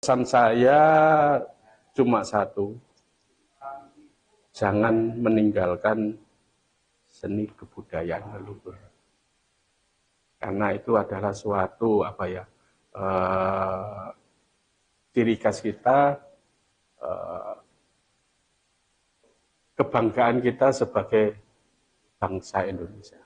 Pesan saya cuma satu, jangan meninggalkan seni kebudayaan leluhur. Karena itu adalah suatu ciri khas kita, kebanggaan kita sebagai bangsa Indonesia.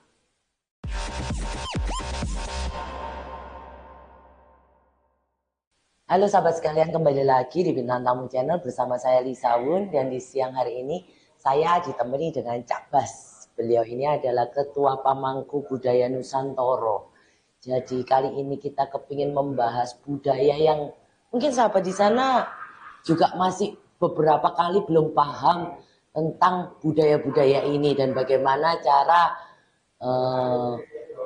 Halo sahabat sekalian, kembali lagi di Bintang Tamu Channel bersama saya Lisa Wun, dan di siang hari ini saya ditemani dengan Cak Bas. Beliau ini adalah Ketua Pamangku Budaya Nusantara. Jadi kali ini kita kepingin membahas budaya yang mungkin sahabat di sana juga masih beberapa kali belum paham tentang budaya-budaya ini dan bagaimana cara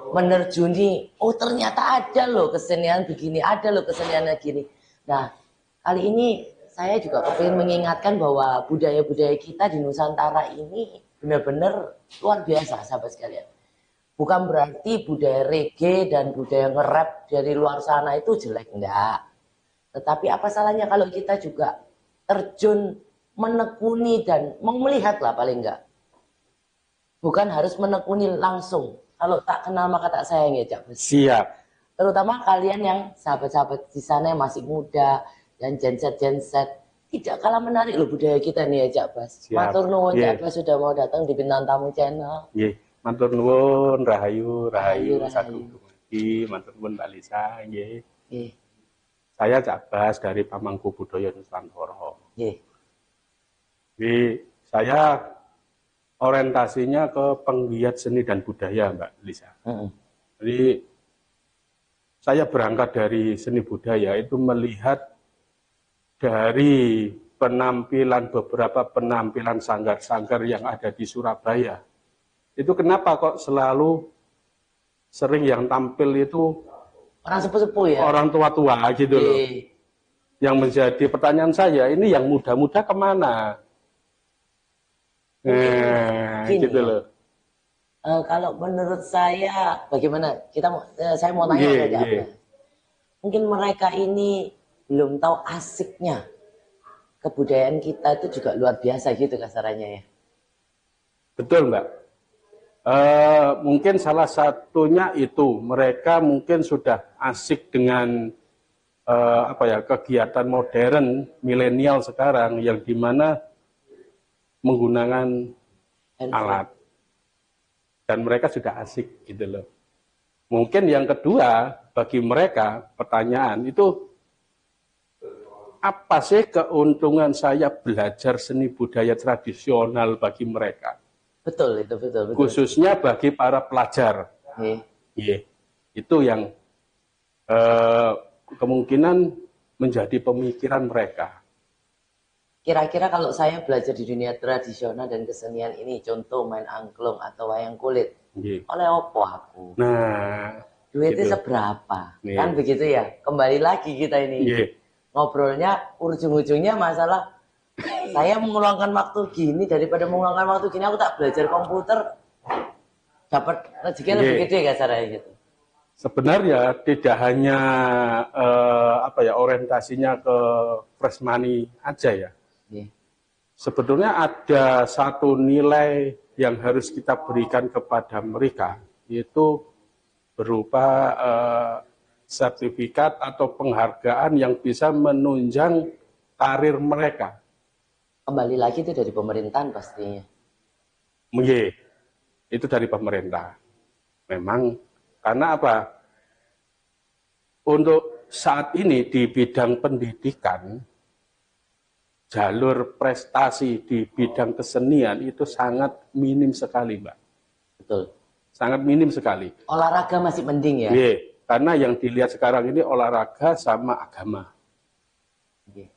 menerjuni, oh ternyata ada loh kesenian begini, ada loh kesenian gini. Nah, kali ini saya juga kepingin mengingatkan bahwa budaya-budaya kita di Nusantara ini benar-benar luar biasa sahabat sekalian. Bukan berarti budaya reggae dan budaya nge-rap dari luar sana itu jelek, enggak. Tetapi apa salahnya kalau kita juga terjun, menekuni dan melihat lah paling enggak. Bukan harus menekuni langsung. Kalau tak kenal maka tak sayang ya Cak Bas. Siap. Terutama kalian yang sahabat-sahabat di sana yang masih muda, yang Gen Z, tidak kalah menarik loh budaya kita nih ya Cak Bas. Matur nuwun Cak Bas sudah mau datang di Bintang Tamu Channel. Matur nuwun, rahayu sagung dumadi, matur nuwun Mbak Lisa. Saya Cak Bas dari Pamangku Budaya Nusantara. Jadi saya orientasinya ke penggiat seni dan budaya, Mbak Lisa. Jadi saya berangkat dari seni budaya itu melihat dari beberapa penampilan sanggar-sanggar yang ada di Surabaya. Itu kenapa kok selalu sering yang tampil itu orang sepuh-sepuh ya? Orang tua-tua gitu loh. Yang menjadi pertanyaan saya, ini yang muda-muda kemana? Gini, gitu loh. Kalau menurut saya, bagaimana? Saya mau tanya aja. Mungkin mereka ini belum tahu asiknya kebudayaan kita itu juga luar biasa gitu kasarannya ya. Betul Mbak. Mungkin salah satunya itu mereka mungkin sudah asik dengan kegiatan modern milenial sekarang yang dimana menggunakan alat dan mereka sudah asik gitu loh. Mungkin yang kedua bagi mereka pertanyaan itu, apa sih keuntungan saya belajar seni budaya tradisional bagi mereka? Betul itu betul. Khususnya bagi para pelajar. Itu yang kemungkinan menjadi pemikiran mereka. Kira-kira kalau saya belajar di dunia tradisional dan kesenian ini, contoh main angklung atau wayang kulit, oleh opo aku? Nah, duitnya gitu. Seberapa? Kan begitu ya. Kembali lagi kita ini ngobrolnya ujung-ujungnya masalah saya mengeluangkan waktu gini daripada mengeluangkan waktu gini aku tak belajar komputer dapat rezeki lebih gede kasarnya gitu. Sebenarnya tidak hanya orientasinya ke fresh money aja ya. Sebetulnya ada satu nilai yang harus kita berikan kepada mereka, yaitu berupa sertifikat atau penghargaan yang bisa menunjang karir mereka. Kembali lagi itu dari pemerintahan pastinya. Itu dari pemerintah. Memang karena apa? Untuk saat ini di bidang pendidikan, jalur prestasi di bidang kesenian itu sangat minim sekali, Mbak. Betul. Sangat minim sekali. Olahraga masih mending ya? Karena yang dilihat sekarang ini olahraga sama agama.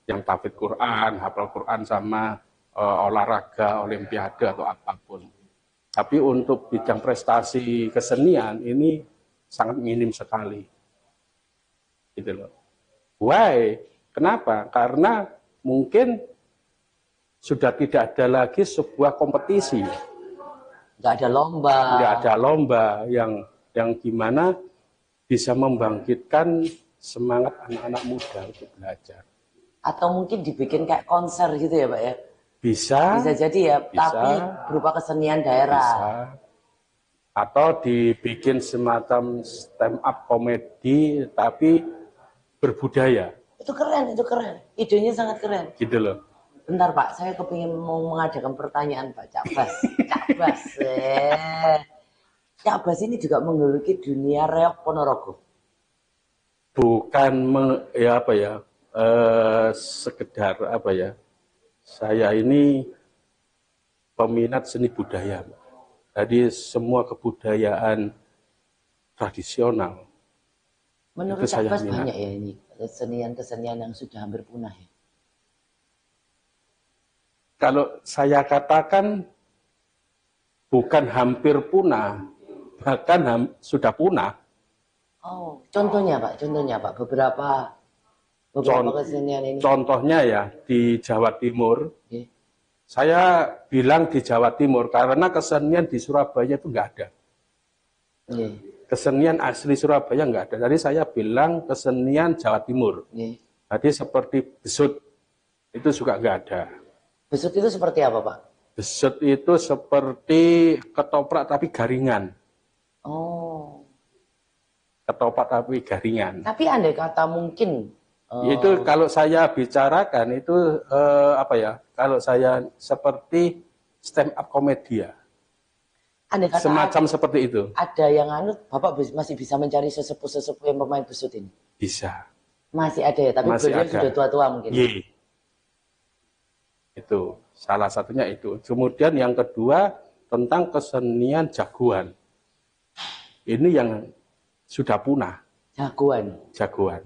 Yang tahfidz Quran, hafal Quran sama olahraga, olimpiade atau apapun. Tapi untuk bidang prestasi kesenian ini sangat minim sekali. Gitu loh. Why? Kenapa? Karena mungkin sudah tidak ada lagi sebuah kompetisi. Nggak ada lomba. Nggak ada lomba yang gimana bisa membangkitkan semangat anak-anak muda untuk belajar. Atau mungkin dibikin kayak konser gitu ya Pak ya? Bisa. Bisa jadi ya, Bisa. tapi berupa kesenian daerah. Bisa. Atau dibikin semacam stand up komedi tapi berbudaya. Itu keren, itu keren. Idenya sangat keren. Gitu loh. Bentar Pak, saya kepingin mau mengadakan pertanyaan Pak Cak Bas. Cak Bas, Cak Bas ini juga menggeluti dunia reok Ponorogo. Bukan ya apa ya, sekedar apa ya. Saya ini peminat seni budaya. Jadi semua kebudayaan tradisional. Menurut Cak Bas banyak ya ini kesenian-kesenian yang sudah hampir punah ya. Kalau saya katakan bukan hampir punah, bahkan sudah punah. Oh, contohnya Pak, beberapa kesenian ini. Contohnya ya di Jawa Timur. Okay. Saya bilang di Jawa Timur karena kesenian di Surabaya itu nggak ada. Yeah. Kesenian asli Surabaya nggak ada. Jadi saya bilang kesenian Jawa Timur. Yeah. Jadi seperti besut itu juga nggak ada. Besut itu seperti apa Pak? Besut itu seperti ketoprak tapi garingan. Oh. Ketoprak tapi garingan. Tapi andai kata mungkin itu kalau saya bicarakan itu apa ya? Kalau saya seperti stand up komedia. Semacam seperti itu. Ada yang Bapak masih bisa mencari sesepuh-sesepuh yang pemain besut ini? Bisa. Masih ada ya, tapi beliau sudah tua-tua mungkin. Iya. Itu salah satunya itu. Kemudian yang kedua tentang kesenian jagoan. Ini yang sudah punah. Jagoan. Jagoan.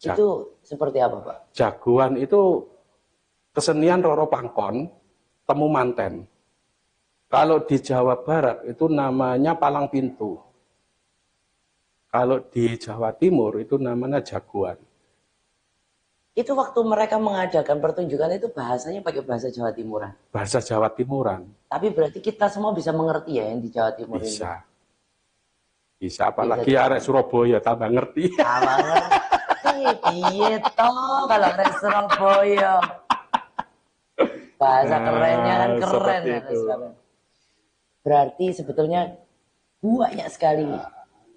Itu seperti apa Pak? Jagoan itu kesenian Roro Pangkon, temu manten. Kalau di Jawa Barat itu namanya palang pintu. Kalau di Jawa Timur itu namanya jagoan. Itu waktu mereka mengadakan pertunjukan itu bahasanya pakai bahasa Jawa Timuran? Bahasa Jawa Timuran. Tapi berarti kita semua bisa mengerti ya yang di Jawa Timur ini? Bisa. Bisa, apalagi arek Surabaya tambah ngerti. Tambah ngerti. Iya toh kalau arek Surabaya. Bahasa kerennya kan keren ya. Berarti sebetulnya banyak sekali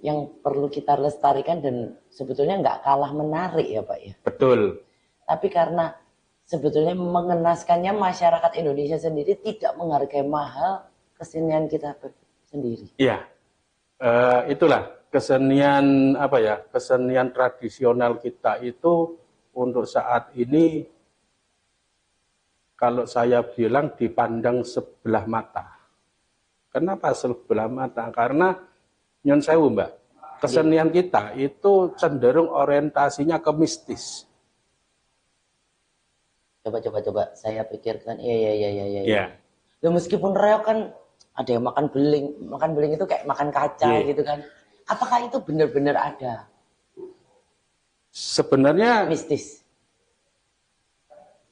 yang perlu kita lestarikan dan sebetulnya nggak kalah menarik ya Pak ya. Betul. Tapi karena sebetulnya mengenaskannya masyarakat Indonesia sendiri tidak menghargai mahal kesenian kita sendiri. Iya, itulah kesenian apa ya, kesenian tradisional kita itu untuk saat ini kalau saya bilang dipandang sebelah mata. Kenapa sebelah mata? Karena nyon sewu Mbak, kesenian kita itu cenderung orientasinya ke mistis. Coba, saya pikirkan, iya. Ya meskipun reok kan ada yang makan beling itu kayak makan kaca gitu kan. Apakah itu benar-benar ada? Sebenarnya mistis.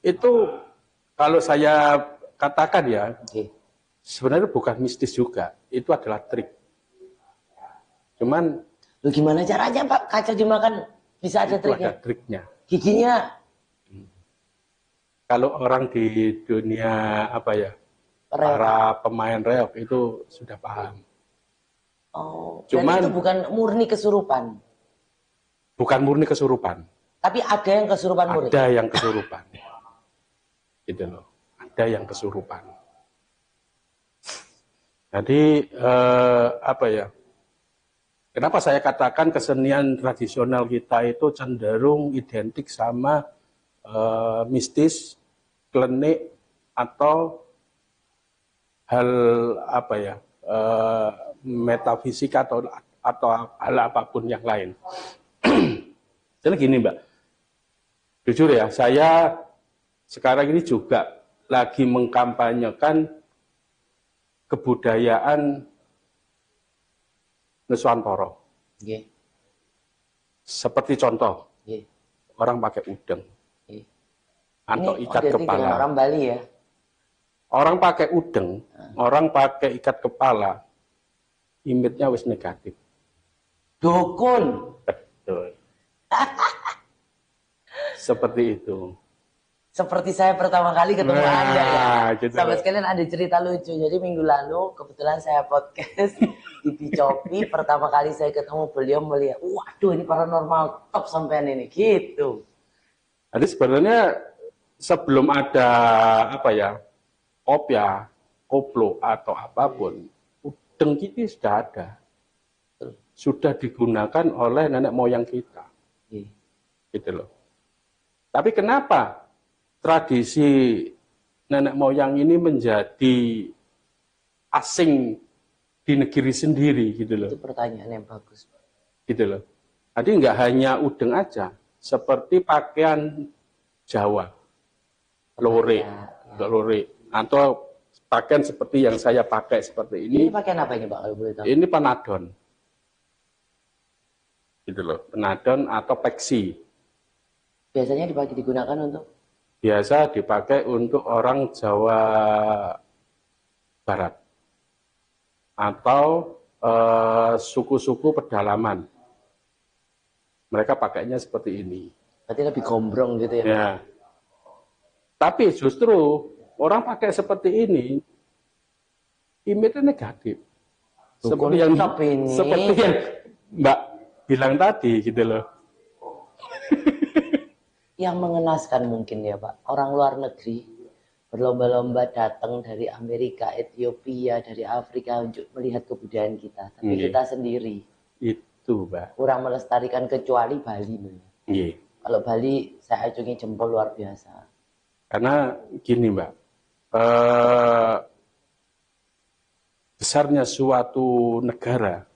Itu kalau saya katakan ya, sebenarnya bukan mistis juga, itu adalah trik. Cuman, gimana caranya Pak kaca dimakan bisa ada triknya? Ada triknya. Giginya? Kalau orang di dunia apa ya, para pemain reok itu sudah paham. Oh, cuman itu bukan murni kesurupan. Bukan murni kesurupan. Tapi ada yang kesurupan murni. Ada yang kesurupan. Gitu loh. Ada yang kesurupan. Jadi apa ya? Kenapa saya katakan kesenian tradisional kita itu cenderung identik sama mistis, klinik atau hal apa ya? Metafisika atau hal apapun yang lain. Jadi gini Mbak, jujur ya, saya sekarang ini juga lagi mengkampanyekan kebudayaan Nuswantara. Seperti contoh, orang pakai udeng atau ikat kepala. Orang Bali ya. Orang pakai udeng, orang pakai ikat kepala, image-nya wis negatif. Dukun. Betul. Seperti itu. seperti saya pertama kali ketemu Anda ya. Gitu. Sahabat sekalian, ada cerita lucu. Jadi minggu lalu kebetulan saya podcast di Picopi. Pertama kali saya ketemu beliau melihat, waduh ini paranormal top sampean ini gitu. Jadi sebenarnya sebelum ada apa ya, kopya, koplo atau apapun, udeng ini sudah ada. Sudah digunakan oleh nenek moyang kita. Gitu loh. Tapi kenapa tradisi nenek moyang ini menjadi asing di negeri sendiri gitu loh. Itu pertanyaan yang bagus, Pak. Gitu loh. Jadi nggak hanya udeng aja, seperti pakaian Jawa, lore, atau pakaian seperti yang saya pakai seperti ini. Ini pakaian apa ini, Pak, kalau boleh tahu? Ini penadon. Gitu loh, penadon atau peksi. Biasanya digunakan untuk? Biasa dipakai untuk orang Jawa Barat atau suku-suku pedalaman. Mereka pakainya seperti ini. Berarti lebih gombrong gitu ya? Ya. Tapi justru orang pakai seperti ini, image negatif. Seperti yang Mbak bilang tadi gitu loh. Yang mengenaskan mungkin ya Pak, orang luar negeri berlomba-lomba datang dari Amerika, Ethiopia, dari Afrika untuk melihat kebudayaan kita. Tapi kita sendiri itu Mbak kurang melestarikan, kecuali Bali. Kalau Bali saya acungi jempol luar biasa. Karena gini Mbak, besarnya suatu negara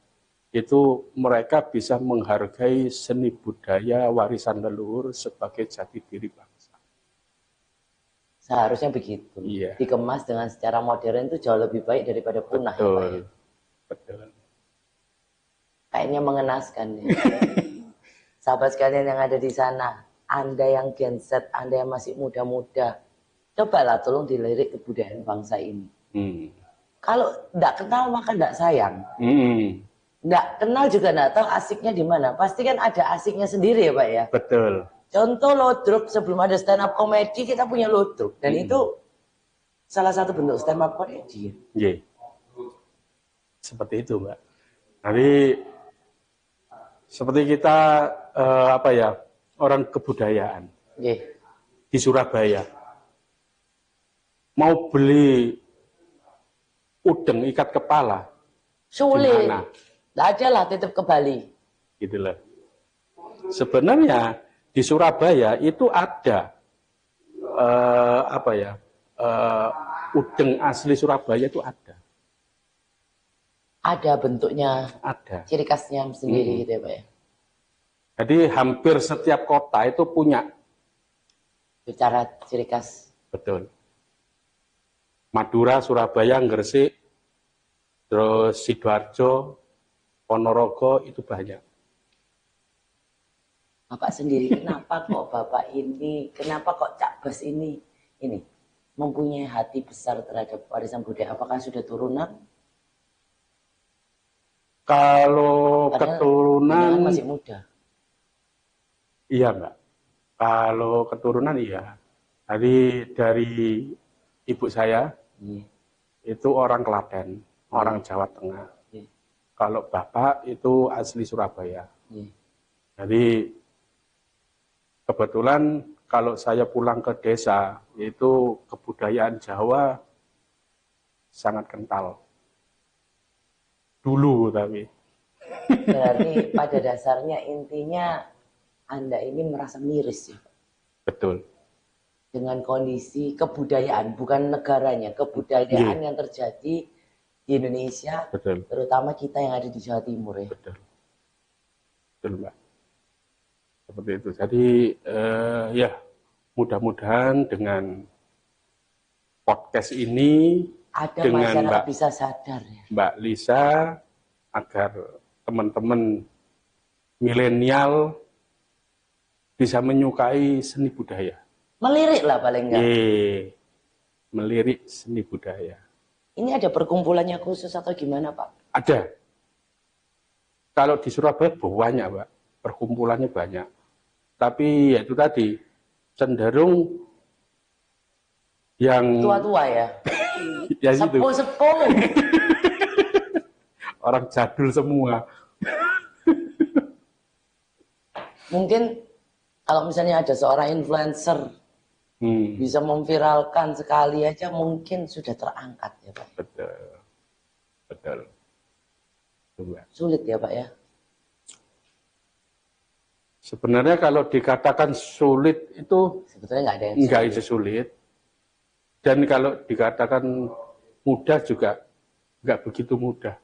itu mereka bisa menghargai seni budaya warisan leluhur sebagai jati diri bangsa. Seharusnya begitu. Iya. Dikemas dengan secara modern itu jauh lebih baik daripada punah. Betul. Ya, Pak, ya? Betul. Kayaknya mengenaskan ya. Sahabat sekalian yang ada di sana, Anda yang Gen Z, Anda yang masih muda-muda, cobalah tolong dilirik kebudayaan bangsa ini. Kalau tidak kenal maka tidak sayang. Nggak kenal juga nggak tahu asiknya di mana. Pasti kan ada asiknya sendiri ya Pak ya. Betul. Contoh Lodruk, sebelum ada stand up komedi kita punya Lodruk. Dan itu salah satu bentuk stand up komedi. Iya. Seperti itu Mbak. Jadi seperti kita apa ya, orang kebudayaan di Surabaya. Mau beli udeng ikat kepala. Sulit. Gimana? Nggak ada lah, titip ke Bali. Gitu loh. Sebenarnya di Surabaya itu ada apa ya, udeng asli Surabaya itu ada. Ada bentuknya, ada ciri khasnya sendiri gitu ya Pak ya. Jadi hampir setiap kota itu punya Bicara ciri khas. Betul. Madura, Surabaya, Gresik, terus Sidoarjo, Ponorogo itu banyak. Bapak sendiri kenapa kok Bapak ini, kenapa kok Cak Bas ini mempunyai hati besar terhadap warisan budaya? Apakah sudah turunan? Kalau Padahal keturunan masih muda. Iya Mbak. Kalau keturunan iya. Jadi dari ibu saya itu orang Klaten, orang Jawa Tengah. Kalau bapak itu asli Surabaya. Jadi kebetulan kalau saya pulang ke desa itu kebudayaan Jawa sangat kental. Dulu tapi. Berarti pada dasarnya intinya Anda ini merasa miris ya. Betul. Dengan kondisi kebudayaan, bukan negaranya, kebudayaan yang terjadi di Indonesia, betul. Terutama kita yang ada di Jawa Timur ya. Betul. Betul Mbak. Seperti itu. Jadi ya mudah-mudahan dengan podcast ini ada dengan masyarakat bisa sadar ya. Mbak Lisa agar teman-teman milenial bisa menyukai seni budaya. Melirik lah paling enggak. Melirik seni budaya. Ini ada perkumpulannya khusus atau gimana Pak? Ada. Kalau di Surabaya banyak Pak, perkumpulannya banyak. Tapi ya itu tadi cenderung Yang tua-tua ya. ya itu Sepuh-sepuh. orang jadul semua. Mungkin kalau misalnya ada seorang influencer bisa memviralkan sekali aja mungkin sudah terangkat ya Pak. Betul. Betul. Coba. Sulit ya Pak ya. Sebenarnya kalau dikatakan sulit itu Sebetulnya nggak ada yang enggak sulit. itu sulit. Dan kalau dikatakan mudah juga enggak begitu mudah.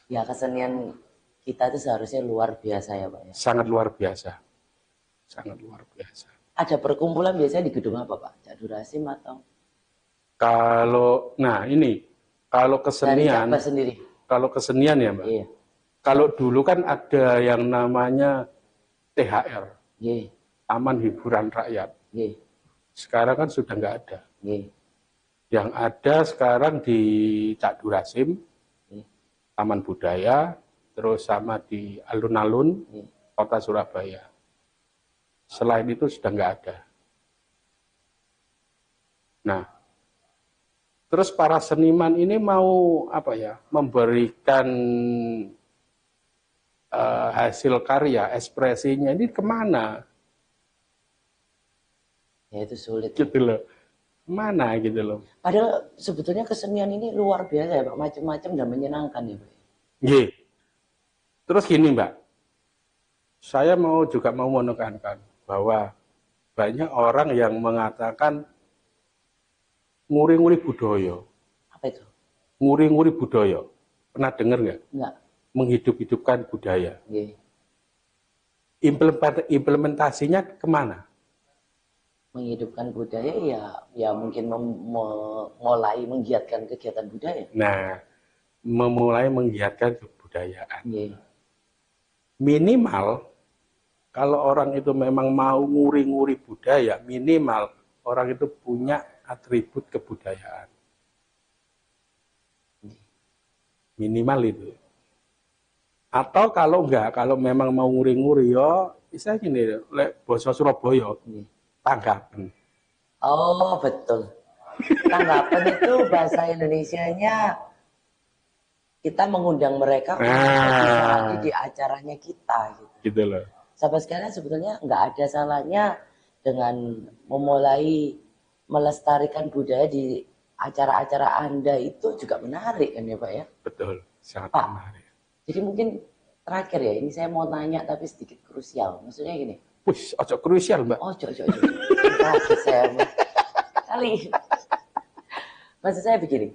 Ya kesenian kita itu seharusnya luar biasa ya Pak ya. Sangat luar biasa. Sangat luar biasa. Ada perkumpulan biasanya di gedung apa Pak? Cak Durasim atau? Kalau, nah ini, kalau Dari kesenian, Cakba sendiri? kalau kesenian ya Mbak, Iya. kalau dulu kan ada yang namanya THR, Iya. Taman Hiburan Rakyat. Iya. Sekarang kan sudah nggak ada. Iya. Yang ada sekarang di Cak Durasim, Iya. Taman Budaya, terus sama di alun-alun Iya. Kota Surabaya. Selain itu sudah nggak ada. Nah, terus para seniman ini mau apa ya? Memberikan hasil karya, ekspresinya ini kemana? Ya itu sulit. Gitu loh. Mana gitu loh. Padahal sebetulnya kesenian ini luar biasa ya Pak, macam-macam dan menyenangkan ya Pak. Nggih. Terus gini Mbak, saya juga mau menekankan bahwa banyak orang yang mengatakan nguri-nguri budaya. Apa itu? Nguri-nguri budaya. Pernah dengar nggak? Enggak. Menghidup-hidupkan budaya. Iya. Implementasinya kemana? Menghidupkan budaya ya mungkin mulai menggiatkan kegiatan budaya. Nah, memulai menggiatkan kebudayaan. Iya. Minimal kalau orang itu memang mau nguri-nguri budaya, minimal orang itu punya atribut kebudayaan. Minimal itu. Atau kalau enggak, kalau memang mau nguri-nguri yo, bisa gini, lek basa Surabaya, tanggapan. Oh, betul. Tanggapan itu bahasa Indonesianya kita mengundang mereka untuk bisa hadir di acaranya kita gitu. Gitu loh. Sampai sekarang sebetulnya nggak ada salahnya dengan memulai melestarikan budaya di acara-acara Anda itu juga menarik kan ya Pak ya? Betul, sangat Pak, menarik. jadi mungkin terakhir ya, ini saya mau tanya tapi sedikit krusial. Maksudnya gini. Wih, ojo krusial Mbak. Oh, cok. Kaget saya Mbak. Kali. Maksud saya begini,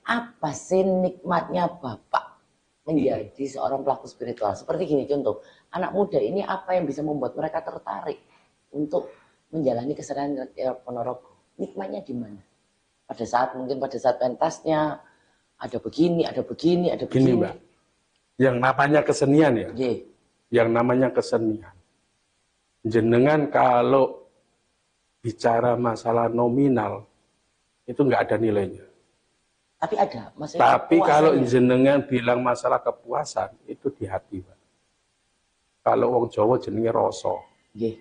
apa sih nikmatnya Bapak menjadi seorang pelaku spiritual? Seperti gini contoh, anak muda ini apa yang bisa membuat mereka tertarik untuk menjalani kesenian Ponorogo? Nikmatnya di mana? Pada saat pentasnya ada begini, ada begini. Gini Mbak, yang namanya kesenian ya, Ye. yang namanya kesenian. Jenengan kalau bicara masalah nominal, itu nggak ada nilainya. Tapi ada, maksudnya Tapi kalau kepuasannya. jenengan bilang masalah kepuasan, itu di hati Pak. Kalau wong Jawa jenenge rasa. Ye.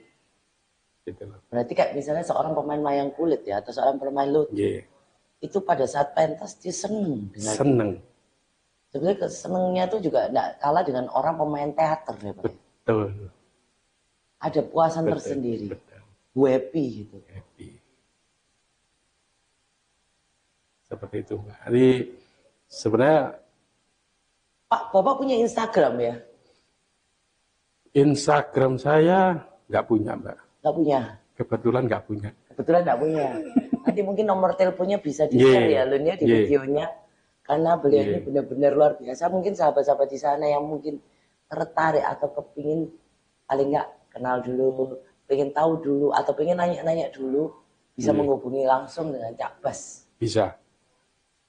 Gitu loh. Berarti kayak misalnya seorang pemain wayang kulit ya, atau seorang pemain lut, Yeah. itu pada saat pentas dia seneng. Seneng. Sebenarnya kesenengnya itu juga tidak kalah dengan orang pemain teater ya Pak. Betul. Ada puasan Betul. tersendiri. Betul. Happy gitu. Happy. Seperti itu Mbak. Jadi sebenarnya Pak, Bapak punya Instagram ya? Instagram saya nggak punya Mbak. Nggak punya? Kebetulan nggak punya. Kebetulan nggak punya. Nanti mungkin nomor teleponnya bisa di-share ya Lun ya di videonya. Karena beliau ini benar-benar luar biasa. Mungkin sahabat-sahabat di sana yang mungkin tertarik atau kepingin paling nggak kenal dulu, pengen tahu dulu atau pengen nanya-nanya dulu, bisa menghubungi langsung dengan Cak Bas. Bisa.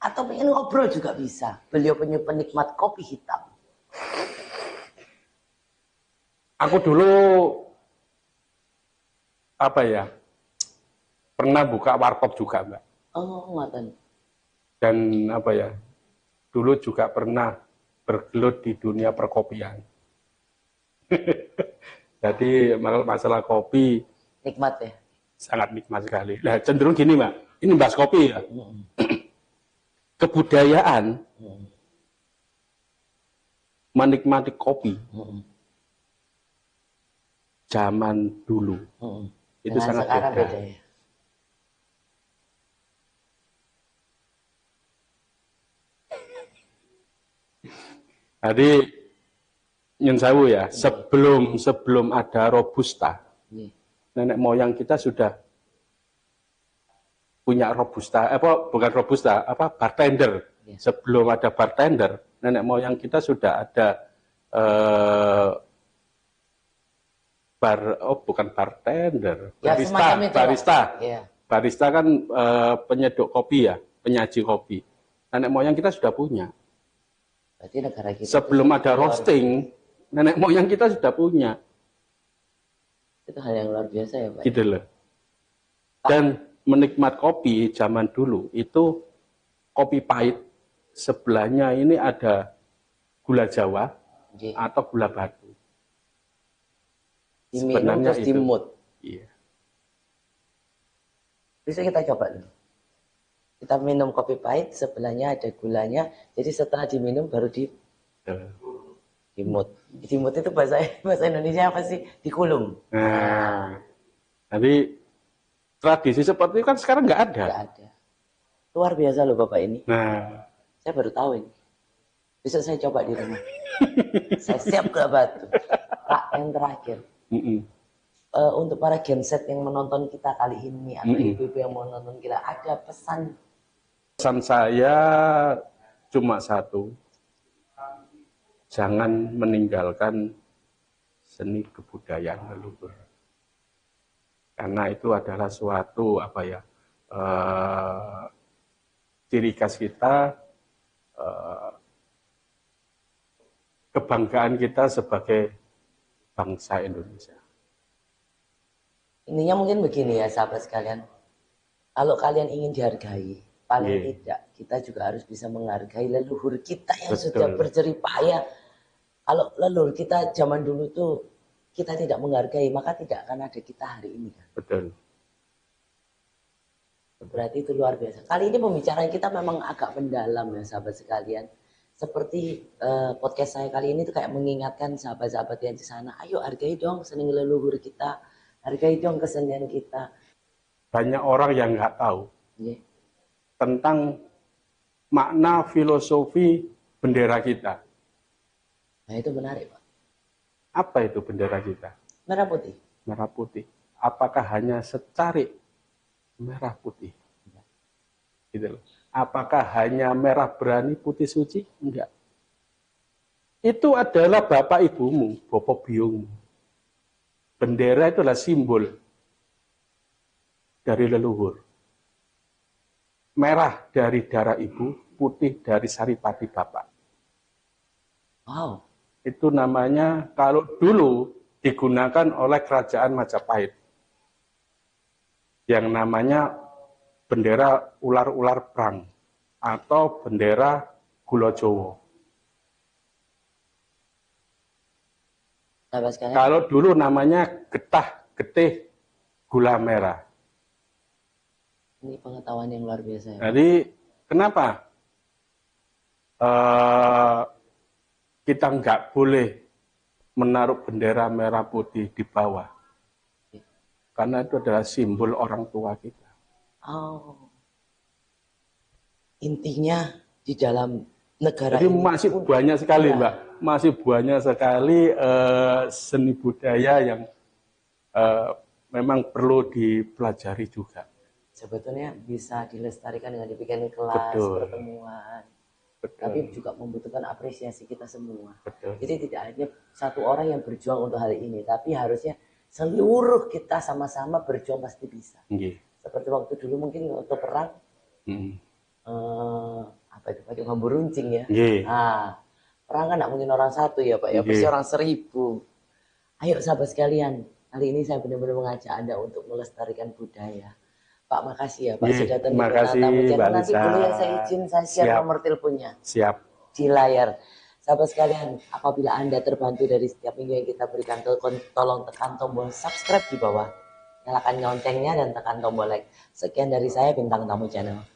Atau pengen ngobrol juga bisa. Beliau penikmat kopi hitam. Aku dulu apa ya? Pernah buka warkop juga, Mbak. Oh, ngoten. Dan apa ya? Dulu juga pernah bergelut di dunia perkopian. Jadi masalah kopi Nikmat ya. sangat nikmat sekali. Nah, cenderung gini, Mbak. Ini bahas kopi ya. Kebudayaan menikmati kopi zaman dulu itu Dengan sangat sekarang beda. beda ya. Jadi nyun sewu ya, sebelum ada robusta, nenek moyang kita sudah punya robusta, bukan robusta, bartender. Sebelum ada bartender, nenek moyang kita sudah ada bukan bartender, Ya, semacam itu, barista. Ya. Barista kan penyeduk kopi ya, penyaji kopi. Nenek moyang kita sudah punya. Berarti negara kita Sebelum ada roasting, nenek moyang kita sudah punya. Itu hal yang luar biasa ya, Pak. Gitu loh. Dan menikmat kopi zaman dulu itu kopi pahit, sebelahnya ini ada gula Jawa atau gula batu. Diminum terus itu. dimut. Iya. Bisa kita coba dulu. Kita minum kopi pahit, sebelahnya ada gulanya. Jadi setelah diminum baru dimut. Dimut itu bahasa Indonesia apa sih? Dikulum. Nah, jadi tradisi seperti itu kan sekarang nggak ada. Nggak ada. Luar biasa loh Bapak ini. Nah, saya baru tahu ini. Besok saya coba di rumah. Saya siap ke Batu. Pak, yang terakhir. Untuk para genset yang menonton kita kali ini atau ibu-ibu yang mau nonton kita, ada pesan? Pesan saya cuma satu, jangan meninggalkan seni kebudayaan leluhur, karena itu adalah suatu ciri khas kita, kebanggaan kita sebagai bangsa Indonesia. Intinya mungkin begini ya sahabat sekalian, kalau kalian ingin dihargai, paling tidak kita juga harus bisa menghargai leluhur kita yang sudah berjerih payah. Kalau leluhur kita zaman dulu tuh kita tidak menghargai, maka tidak akan ada kita hari ini kan. Betul. Berarti itu luar biasa. Kali ini pembicaraan kita memang agak mendalam ya sahabat sekalian. Seperti podcast saya kali ini tuh kayak mengingatkan sahabat-sahabat yang di sana, ayo hargai dong seni leluhur kita, hargai dong kesenian kita. Banyak orang yang nggak tahu tentang makna filosofi bendera kita. Nah itu menarik Pak. Apa itu bendera kita? Merah putih. Merah putih. Apakah hanya secarik merah putih? Gitu loh. Apakah hanya merah berani putih suci? Enggak. Itu adalah bapak ibumu, bapak biungmu. Bendera itu adalah simbol dari leluhur. Merah dari darah ibu, putih dari saripati bapak. Wow. Itu namanya kalau dulu digunakan oleh kerajaan Majapahit. Yang namanya bendera ular-ular perang atau bendera Gula Jawa. Kalau dulu namanya getih gula merah. Ini pengetahuan yang luar biasa ya. Jadi kenapa kita nggak boleh menaruh bendera merah putih di bawah? Karena itu adalah simbol orang tua kita. Oh. Intinya di dalam negara jadi ini masih banyak sekali Mbak, masih banyak sekali seni budaya yang memang perlu dipelajari juga. Sebetulnya bisa dilestarikan dengan dibikin kelas, pertemuan. Tapi juga membutuhkan apresiasi kita semua. Jadi tidak hanya satu orang yang berjuang untuk hal ini, tapi harusnya seluruh kita sama-sama berjuang pasti bisa. Seperti waktu dulu mungkin untuk perang, apa itu pakai bambu runcing ya. Nah, perang kan tidak mungkin orang satu ya Pak ya, pasti orang 1000. Ayo sahabat sekalian, kali ini saya benar-benar mengajak Anda untuk melestarikan budaya. Pak makasih ya Pak sudah terima tamu channel. Nanti dulu yang saya izin saya share nomor teleponnya. Siap. Di layar. Sahabat sekalian, apabila Anda terbantu dari setiap minggu yang kita berikan, tolong tekan tombol subscribe di bawah. nyalakan loncengnya dan tekan tombol like. Sekian dari saya, Bintang Tamu Channel.